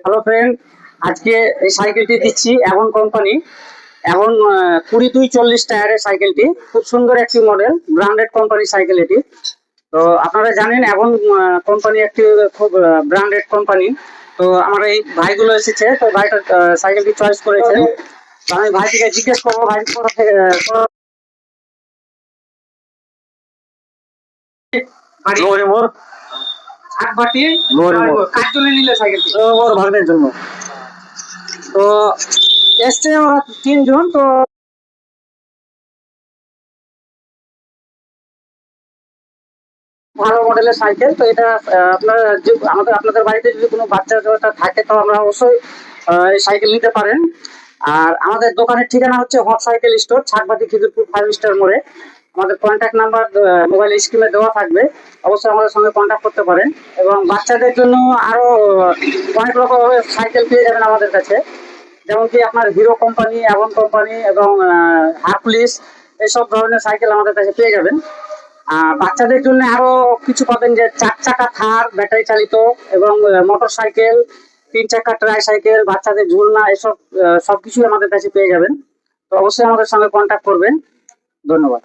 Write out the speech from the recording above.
Hello friend, আজকে এই সাইকেলটি দিচ্ছি অ্যাভন কোম্পানি। অ্যাভন 2240 টায়ারের সাইকেলটি, খুব সুন্দর একটি মডেল, ব্র্যান্ডেড কোম্পানি সাইকেল এটি। তো আপনারা জানেন অ্যাভন কোম্পানি একটি খুব ব্র্যান্ডেড কোম্পানি। তো আমার এই ভাইগুলো এসেছে, তো ভাইটা সাইকেলটি চয়েস করেছে। তো আমি ভাইটিকে জিজ্ঞেস করবো ভাই কোথা থেকে কার জন্য নিলে সাইকেলটি? ওর ভাগ্নের জন্য। তো এসছে ওরা 3 জন। তো ভালো মডেলের সাইকেল। তো এটা আপনারা আপনাদের বাড়িতে যদি কোনো বাচ্চা থাকে তো আমরা অবশ্যই এই সাইকেল নিতে পারেন। আর আমাদের দোকানের ঠিকানা হচ্ছে হট সাইকেল স্টোর, ছাকবাটি, খিদিরপুর 5 স্টার মোড়ে। আমাদের কন্ট্যাক্ট নাম্বার মোবাইল স্ক্রিনে দেওয়া থাকবে, অবশ্যই আমাদের সঙ্গে কন্ট্যাক্ট করতে পারেন। এবং বাচ্চাদের জন্য আরো অনেক রকমের সাইকেল পেয়ে যাবেন আমাদের কাছে, যেমন কি আপনার হিরো কোম্পানি, অ্যাভন কোম্পানি এবং হারকুলিস, এইসব ধরনের সাইকেল আমাদের কাছে পেয়ে যাবেন। বাচ্চাদের জন্য আরো কিছু পাবেন, যে 4 চাকা থার ব্যাটারি চালিত এবং মোটর সাইকেল, 3 চাকা ট্রাই সাইকেল, বাচ্চাদের ঝুলনা, এসব সবকিছুই আমাদের কাছে পেয়ে যাবেন। তো অবশ্যই আমাদের সঙ্গে কন্ট্যাক্ট করবেন। ধন্যবাদ।